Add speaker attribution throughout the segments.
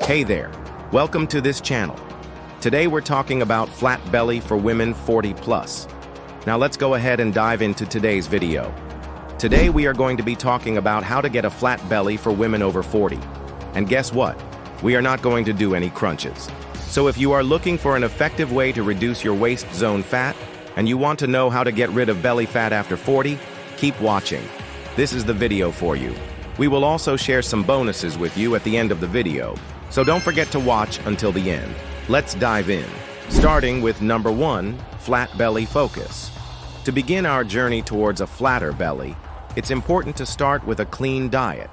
Speaker 1: Hey there, welcome to this channel. Today we're talking about flat belly for women 40 plus. Now let's go ahead and dive into today's video. Today we are going to be talking about how to get a flat belly for women over 40. And guess what? We are not going to do any crunches. So if you are looking for an effective way to reduce your waist zone fat, and you want to know how to get rid of belly fat after 40, keep watching. This is the video for you. We will also share some bonuses with you at the end of the video, so don't forget to watch until the end. Let's dive in. Starting with number 1, flat belly focus. To begin our journey towards a flatter belly, it's important to start with a clean diet.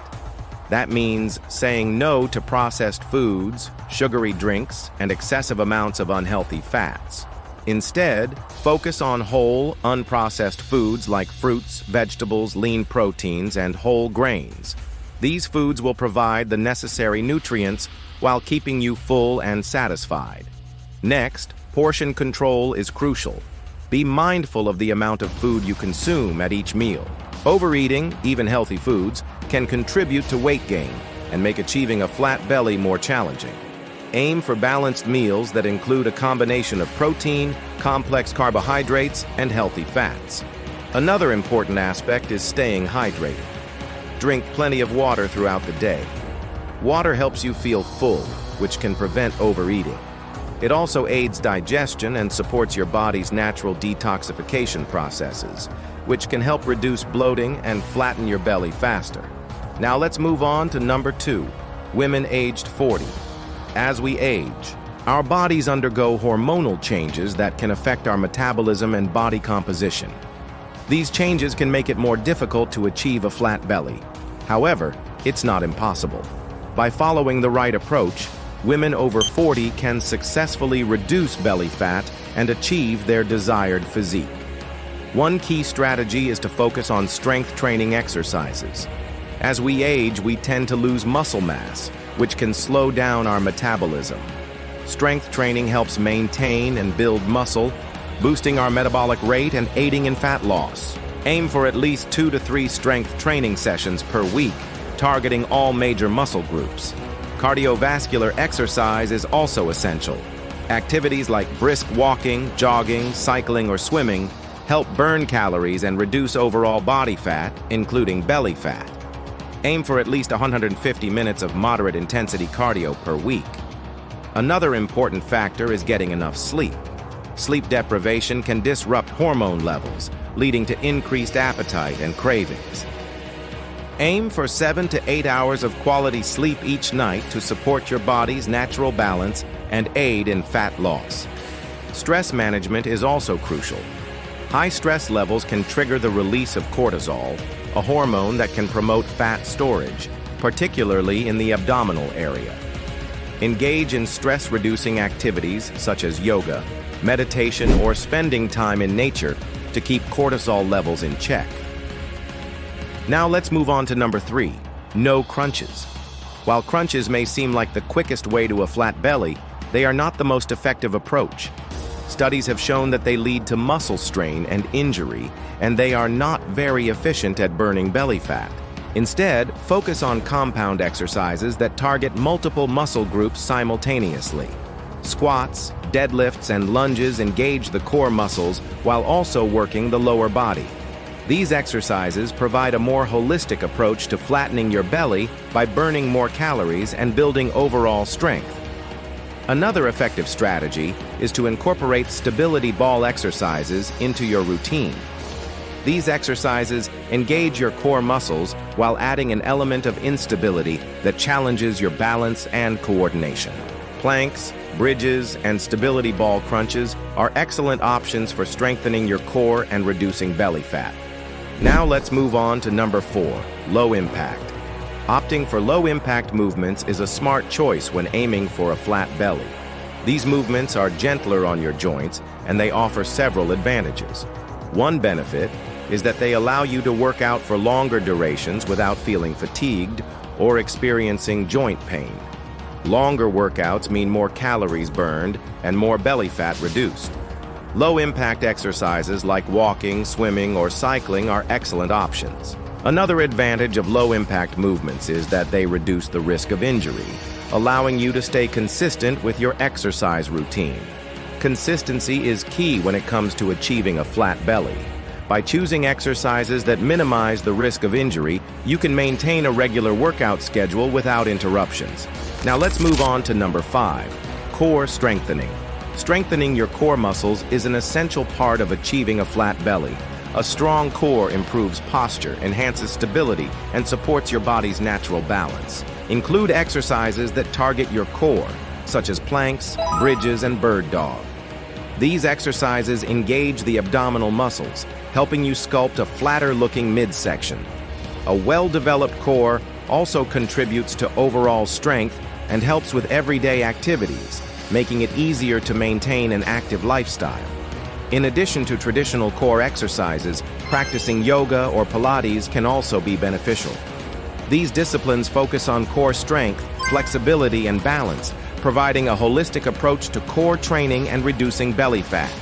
Speaker 1: That means saying no to processed foods, sugary drinks, and excessive amounts of unhealthy fats. Instead, focus on whole, unprocessed foods like fruits, vegetables, lean proteins, and whole grains. These foods will provide the necessary nutrients while keeping you full and satisfied. Next, portion control is crucial. Be mindful of the amount of food you consume at each meal. Overeating, even healthy foods, can contribute to weight gain and make achieving a flat belly more challenging. Aim for balanced meals that include a combination of protein, complex carbohydrates, and healthy fats. Another important aspect is staying hydrated. Drink plenty of water throughout the day. Water helps you feel full, which can prevent overeating. It also aids digestion and supports your body's natural detoxification processes, which can help reduce bloating and flatten your belly faster. Now let's move on to number 2, women aged 40. As we age, our bodies undergo hormonal changes that can affect our metabolism and body composition. These changes can make it more difficult to achieve a flat belly. However, it's not impossible. By following the right approach, women over 40 can successfully reduce belly fat and achieve their desired physique. One key strategy is to focus on strength training exercises. As we age, we tend to lose muscle mass, which can slow down our metabolism. Strength training helps maintain and build muscle, boosting our metabolic rate and aiding in fat loss. Aim for at least 2 to 3 strength training sessions per week, targeting all major muscle groups. Cardiovascular exercise is also essential. Activities like brisk walking, jogging, cycling, or swimming help burn calories and reduce overall body fat, including belly fat. Aim for at least 150 minutes of moderate intensity cardio per week. Another important factor is getting enough sleep. Sleep deprivation can disrupt hormone levels, leading to increased appetite and cravings. Aim for 7 to 8 hours of quality sleep each night to support your body's natural balance and aid in fat loss. Stress management is also crucial. High stress levels can trigger the release of cortisol, a hormone that can promote fat storage, particularly in the abdominal area. Engage in stress-reducing activities such as yoga, meditation, or spending time in nature to keep cortisol levels in check. Now let's move on to number 3, no crunches. While crunches may seem like the quickest way to a flat belly, they are not the most effective approach. Studies have shown that they lead to muscle strain and injury, and they are not very efficient at burning belly fat. Instead, focus on compound exercises that target multiple muscle groups simultaneously. Squats, deadlifts, and lunges engage the core muscles while also working the lower body. These exercises provide a more holistic approach to flattening your belly by burning more calories and building overall strength. Another effective strategy is to incorporate stability ball exercises into your routine. These exercises engage your core muscles while adding an element of instability that challenges your balance and coordination. Planks, bridges, and stability ball crunches are excellent options for strengthening your core and reducing belly fat. Now let's move on to number 4, low impact. Opting for low-impact movements is a smart choice when aiming for a flat belly. These movements are gentler on your joints, and they offer several advantages. One benefit is that they allow you to work out for longer durations without feeling fatigued or experiencing joint pain. Longer workouts mean more calories burned and more belly fat reduced. Low-impact exercises like walking, swimming, or cycling are excellent options. Another advantage of low-impact movements is that they reduce the risk of injury. allowing you to stay consistent with your exercise routine. Consistency is key when it comes to achieving a flat belly. By choosing exercises that minimize the risk of injury, you can maintain a regular workout schedule without interruptions. Now let's move on to number 5, core strengthening. Strengthening your core muscles is an essential part of achieving a flat belly. A strong core improves posture, enhances stability, and supports your body's natural balance. Include exercises that target your core, such as planks, bridges, and bird dog. These exercises engage the abdominal muscles, helping you sculpt a flatter-looking midsection. A well-developed core also contributes to overall strength and helps with everyday activities, making it easier to maintain an active lifestyle. In addition to traditional core exercises, practicing yoga or Pilates can also be beneficial. These disciplines focus on core strength, flexibility, and balance, providing a holistic approach to core training and reducing belly fat.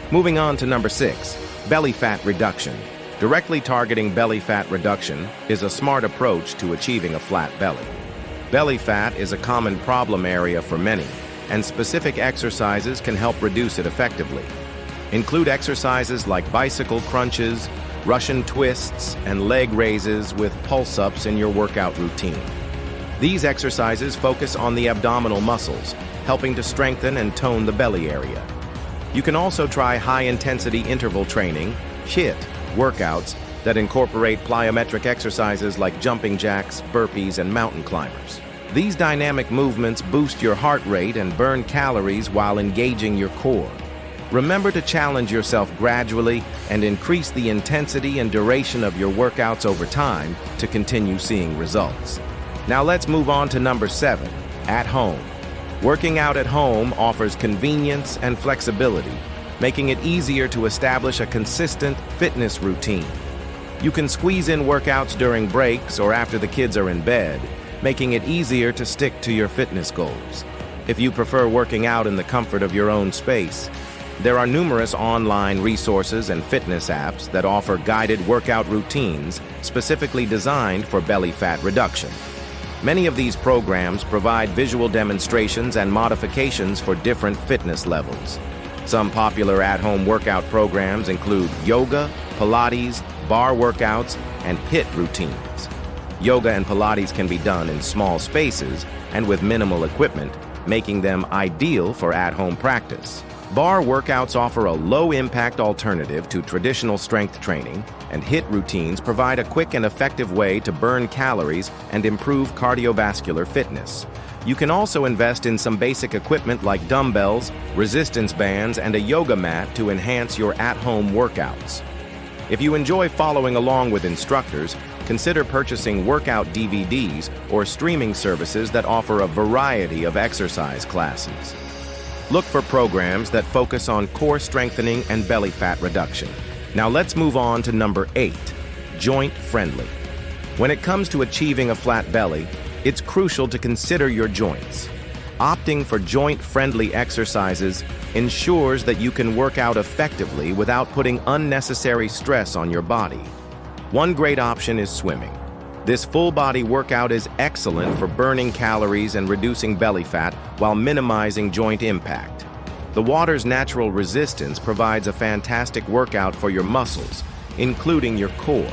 Speaker 1: Moving on to number 6, belly fat reduction. Directly targeting belly fat reduction is a smart approach to achieving a flat belly. Belly fat is a common problem area for many, and specific exercises can help reduce it effectively. Include exercises like bicycle crunches, Russian twists, and leg raises with pulse-ups in your workout routine. These exercises focus on the abdominal muscles, helping to strengthen and tone the belly area. You can also try high-intensity interval training, HIIT, workouts that incorporate plyometric exercises like jumping jacks, burpees, and mountain climbers. These dynamic movements boost your heart rate and burn calories while engaging your core. Remember to challenge yourself gradually and increase the intensity and duration of your workouts over time to continue seeing results. Now let's move on to number 7, at home. Working out at home offers convenience and flexibility, making it easier to establish a consistent fitness routine. You can squeeze in workouts during breaks or after the kids are in bed, making it easier to stick to your fitness goals. If you prefer working out in the comfort of your own space, there are numerous online resources and fitness apps that offer guided workout routines specifically designed for belly fat reduction. Many of these programs provide visual demonstrations and modifications for different fitness levels. Some popular at-home workout programs include yoga, Pilates, bar workouts, and HIIT routines. Yoga and Pilates can be done in small spaces and with minimal equipment, making them ideal for at-home practice. Bar workouts offer a low-impact alternative to traditional strength training, and HIIT routines provide a quick and effective way to burn calories and improve cardiovascular fitness. You can also invest in some basic equipment like dumbbells, resistance bands, and a yoga mat to enhance your at-home workouts. If you enjoy following along with instructors, consider purchasing workout DVDs or streaming services that offer a variety of exercise classes. Look for programs that focus on core strengthening and belly fat reduction. Now let's move on to number 8, joint-friendly. When it comes to achieving a flat belly, it's crucial to consider your joints. Opting for joint-friendly exercises ensures that you can work out effectively without putting unnecessary stress on your body. One great option is swimming. This full-body workout is excellent for burning calories and reducing belly fat while minimizing joint impact. The water's natural resistance provides a fantastic workout for your muscles, including your core.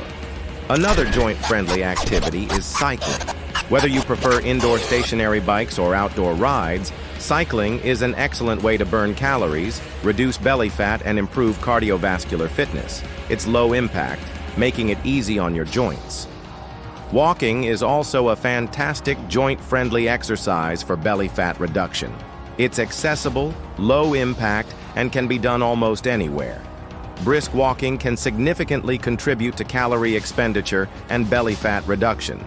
Speaker 1: Another joint-friendly activity is cycling. Whether you prefer indoor stationary bikes or outdoor rides, cycling is an excellent way to burn calories, reduce belly fat, and improve cardiovascular fitness. It's low impact, making it easy on your joints. Walking is also a fantastic joint-friendly exercise for belly fat reduction. It's accessible, low impact, and can be done almost anywhere. Brisk walking can significantly contribute to calorie expenditure and belly fat reduction.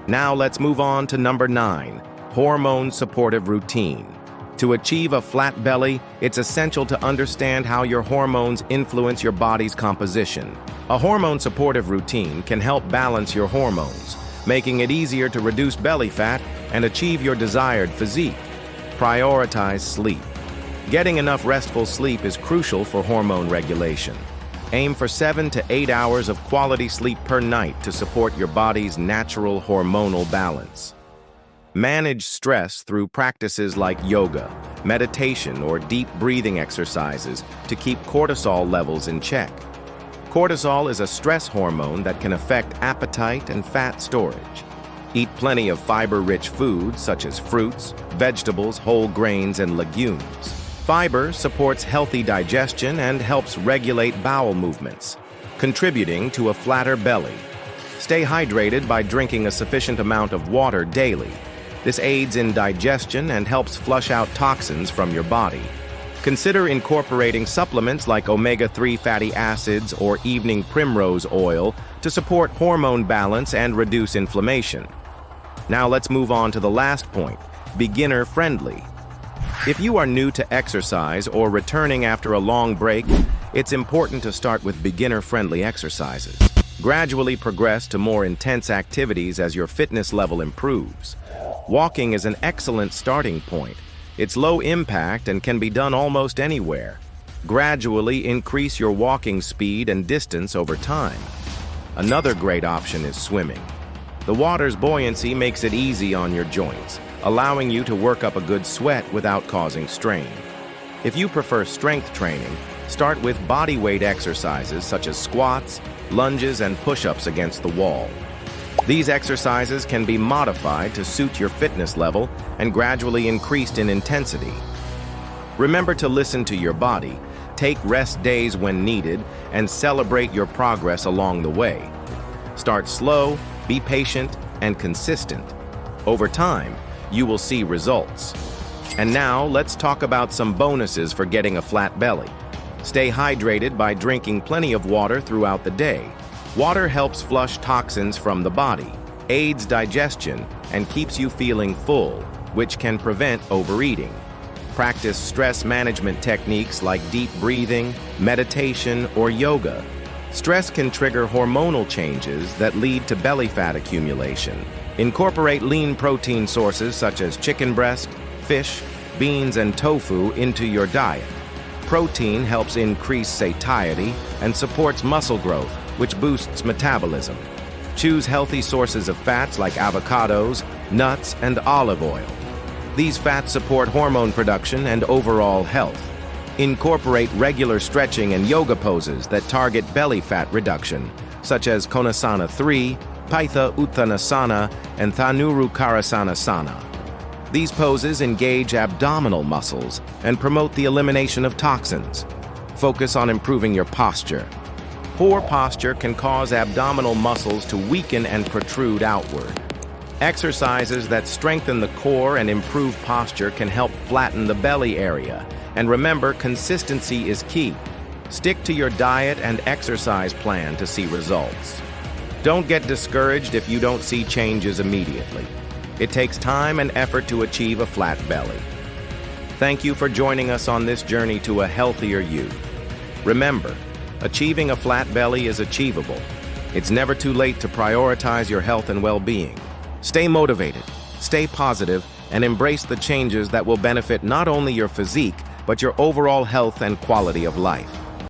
Speaker 1: Now let's move on to number 9, hormone-supportive routine. To achieve a flat belly, it's essential to understand how your hormones influence your body's composition. A hormone-supportive routine can help balance your hormones, making it easier to reduce belly fat and achieve your desired physique. Prioritize sleep. Getting enough restful sleep is crucial for hormone regulation. Aim for 7 to 8 hours of quality sleep per night to support your body's natural hormonal balance. Manage stress through practices like yoga, meditation, or deep breathing exercises to keep cortisol levels in check. Cortisol is a stress hormone that can affect appetite and fat storage. Eat plenty of fiber-rich foods such as fruits, vegetables, whole grains, and legumes. Fiber supports healthy digestion and helps regulate bowel movements, contributing to a flatter belly. Stay hydrated by drinking a sufficient amount of water daily. This aids in digestion and helps flush out toxins from your body. Consider incorporating supplements like omega-3 fatty acids or evening primrose oil to support hormone balance and reduce inflammation. Now let's move on to the last point, beginner-friendly. If you are new to exercise or returning after a long break, it's important to start with beginner-friendly exercises. Gradually progress to more intense activities as your fitness level improves. Walking is an excellent starting point. It's low impact and can be done almost anywhere. Gradually increase your walking speed and distance over time. Another great option is swimming. The water's buoyancy makes it easy on your joints, allowing you to work up a good sweat without causing strain. If you prefer strength training, start with body weight exercises such as squats, lunges, and push-ups against the wall. These exercises can be modified to suit your fitness level and gradually increased in intensity. Remember to listen to your body, take rest days when needed, and celebrate your progress along the way. Start slow, be patient, and consistent. Over time, you will see results. And now, let's talk about some bonuses for getting a flat belly. Stay hydrated by drinking plenty of water throughout the day. Water helps flush toxins from the body, aids digestion, and keeps you feeling full, which can prevent overeating. Practice stress management techniques like deep breathing, meditation, or yoga. Stress can trigger hormonal changes that lead to belly fat accumulation. Incorporate lean protein sources such as chicken breast, fish, beans, and tofu into your diet. Protein helps increase satiety and supports muscle growth, which boosts metabolism. Choose healthy sources of fats like avocados, nuts, and olive oil. These fats support hormone production and overall health. Incorporate regular stretching and yoga poses that target belly fat reduction, such as Konasana 3, Paitha Uttanasana, and Thanuru Karasanasana. These poses engage abdominal muscles and promote the elimination of toxins. Focus on improving your posture. Poor posture can cause abdominal muscles to weaken and protrude outward. Exercises that strengthen the core and improve posture can help flatten the belly area. And remember, consistency is key. Stick to your diet and exercise plan to see results. Don't get discouraged if you don't see changes immediately. It takes time and effort to achieve a flat belly. Thank you for joining us on this journey to a healthier you. Remember, achieving a flat belly is achievable. It's never too late to prioritize your health and well-being. Stay motivated, stay positive, and embrace the changes that will benefit not only your physique, but your overall health and quality of life.